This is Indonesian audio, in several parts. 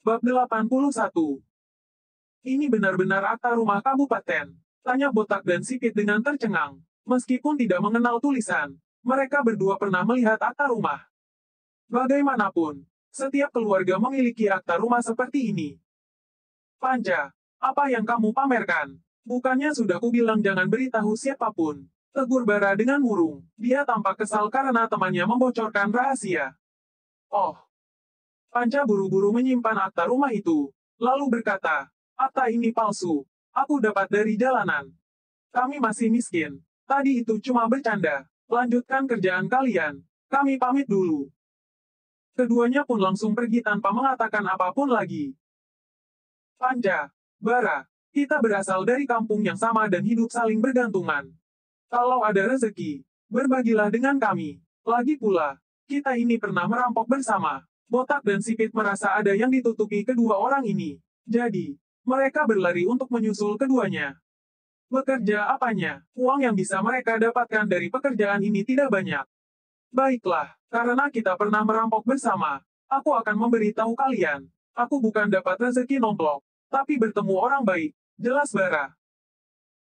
Bab 81. Ini benar-benar akta rumah kabupaten. Tanya Botak dan Sipit dengan tercengang. Meskipun tidak mengenal tulisan, mereka berdua pernah melihat akta rumah. Bagaimanapun, setiap keluarga memiliki akta rumah seperti ini. Panca, apa yang kamu pamerkan? Bukannya sudah kubilang jangan beritahu siapapun. Tegur Bara dengan murung. Dia tampak kesal karena temannya membocorkan rahasia. Oh. Panca buru-buru menyimpan akta rumah itu, lalu berkata, akta ini palsu. Aku dapat dari jalanan. Kami masih miskin. Tadi itu cuma bercanda. Lanjutkan kerjaan kalian. Kami pamit dulu. Keduanya pun langsung pergi tanpa mengatakan apapun lagi. Panca, Bara, kita berasal dari kampung yang sama dan hidup saling bergantungan. Kalau ada rezeki, berbagilah dengan kami. Lagi pula, kita ini pernah merampok bersama. Botak dan Sipit merasa ada yang ditutupi kedua orang ini. Jadi, mereka berlari untuk menyusul keduanya. Bekerja apanya? Uang yang bisa mereka dapatkan dari pekerjaan ini tidak banyak. Baiklah, karena kita pernah merampok bersama, aku akan memberitahu kalian. Aku bukan dapat rezeki nomplok, tapi bertemu orang baik, jelas Bara.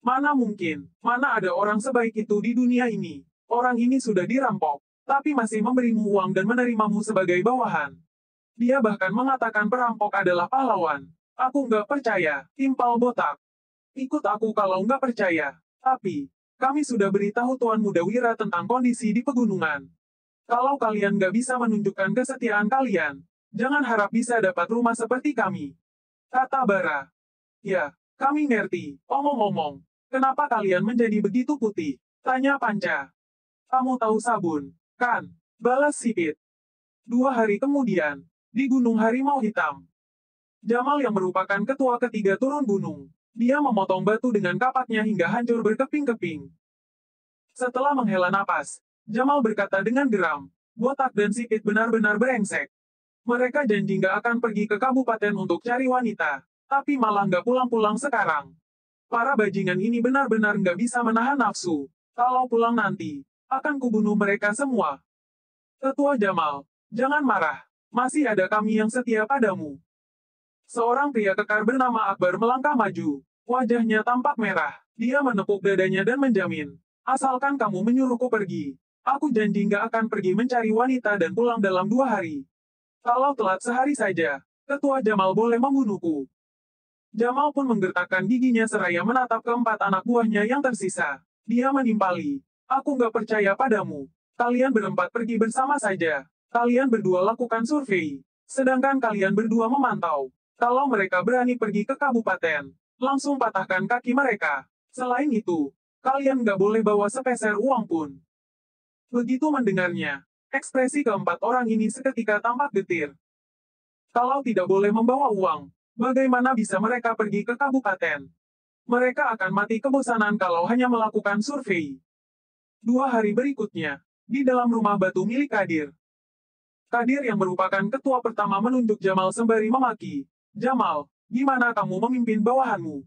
Mana mungkin, mana ada orang sebaik itu di dunia ini. Orang ini sudah dirampok, tapi masih memberimu uang dan menerimamu sebagai bawahan. Dia bahkan mengatakan perampok adalah pahlawan. Aku nggak percaya, timpal Botak. Ikut aku kalau nggak percaya. Tapi, kami sudah beritahu Tuan Muda Wira tentang kondisi di pegunungan. Kalau kalian nggak bisa menunjukkan kesetiaan kalian, jangan harap bisa dapat rumah seperti kami. Kata Bara. Ya, kami ngerti. Omong-omong, kenapa kalian menjadi begitu putih? Tanya Panca. Kamu tahu sabun, kan? Balas Sipit. 2 hari kemudian, di Gunung Harimau Hitam. Jamal yang merupakan ketua ketiga turun gunung. Dia memotong batu dengan kapaknya hingga hancur berkeping-keping. Setelah menghela napas, Jamal berkata dengan geram, Botak dan Sipit benar-benar brengsek. Mereka janji nggak akan pergi ke kabupaten untuk cari wanita, tapi malah nggak pulang-pulang sekarang. Para bajingan ini benar-benar nggak bisa menahan nafsu. Kalau pulang nanti, akan kubunuh mereka semua. Ketua Jamal, jangan marah. Masih ada kami yang setia padamu. Seorang pria kekar bernama Akbar melangkah maju. Wajahnya tampak merah. Dia menepuk dadanya dan menjamin, asalkan kamu menyuruhku pergi, aku janji nggak akan pergi mencari wanita dan pulang dalam 2 hari. Kalau telat sehari saja, Ketua Jamal boleh membunuhku. Jamal pun menggertakkan giginya seraya menatap keempat anak buahnya yang tersisa. Dia menimpali, aku nggak percaya padamu. Kalian berempat pergi bersama saja. Kalian berdua lakukan survei. Sedangkan kalian berdua memantau. Kalau mereka berani pergi ke kabupaten, langsung patahkan kaki mereka. Selain itu, kalian nggak boleh bawa sepeser uang pun. Begitu mendengarnya, ekspresi keempat orang ini seketika tampak getir. Kalau tidak boleh membawa uang, bagaimana bisa mereka pergi ke kabupaten? Mereka akan mati kebosanan kalau hanya melakukan survei. 2 hari berikutnya, di dalam rumah batu milik Kadir. Kadir yang merupakan ketua pertama menunjuk Jamal sembari memaki. Jamal, gimana kamu memimpin bawahanmu?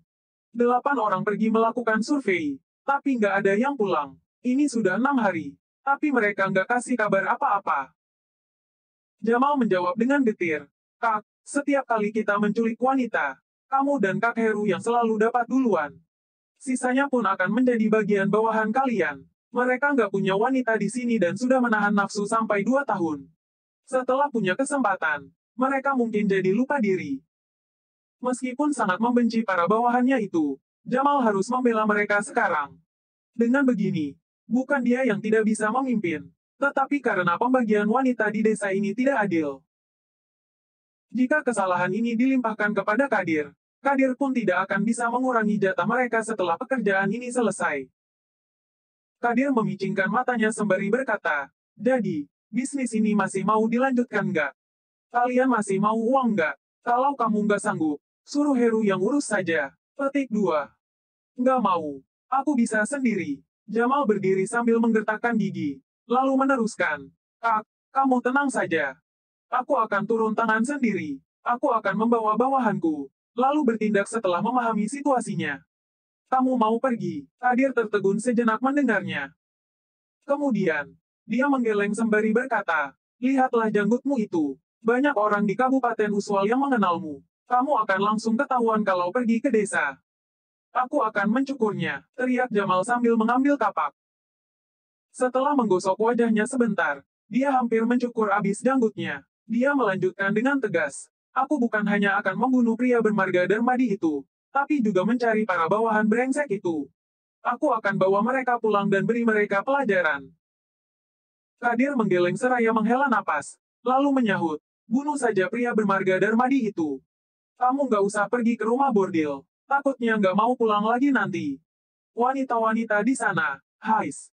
8 orang pergi melakukan survei, tapi nggak ada yang pulang. Ini sudah 6 hari, tapi mereka nggak kasih kabar apa-apa. Jamal menjawab dengan getir. Kak, setiap kali kita menculik wanita, kamu dan Kak Heru yang selalu dapat duluan. Sisanya pun akan menjadi bagian bawahan kalian. Mereka nggak punya wanita di sini dan sudah menahan nafsu sampai 2 tahun. Setelah punya kesempatan, mereka mungkin jadi lupa diri. Meskipun sangat membenci para bawahannya itu, Jamal harus membela mereka sekarang. Dengan begini, bukan dia yang tidak bisa memimpin, tetapi karena pembagian wanita di desa ini tidak adil. Jika kesalahan ini dilimpahkan kepada Kadir, Kadir pun tidak akan bisa mengurangi jatah mereka setelah pekerjaan ini selesai. Kadir memicingkan matanya sembari berkata, jadi, bisnis ini masih mau dilanjutkan nggak? Kalian masih mau uang nggak? Kalau kamu nggak sanggup, suruh Heru yang urus saja. Petik 2. Nggak mau. Aku bisa sendiri. Jamal berdiri sambil menggertakkan gigi, lalu meneruskan. Kak, kamu tenang saja. Aku akan turun tangan sendiri. Aku akan membawa bawahanku, lalu bertindak setelah memahami situasinya. Kamu mau pergi? Kadir tertegun sejenak mendengarnya. Kemudian, dia menggeleng sembari berkata, lihatlah janggutmu itu. Banyak orang di Kabupaten Uswal yang mengenalmu. Kamu akan langsung ketahuan kalau pergi ke desa. Aku akan mencukurnya, teriak Jamal sambil mengambil kapak. Setelah menggosok wajahnya sebentar, dia hampir mencukur abis janggutnya. Dia melanjutkan dengan tegas. Aku bukan hanya akan membunuh pria bermarga Darmadi itu, tapi juga mencari para bawahan brengsek itu. Aku akan bawa mereka pulang dan beri mereka pelajaran. Kadir menggeleng seraya menghela napas, lalu menyahut, bunuh saja pria bermarga Darmadi itu. Kamu nggak usah pergi ke rumah bordil, takutnya nggak mau pulang lagi nanti. Wanita-wanita di sana, Hais,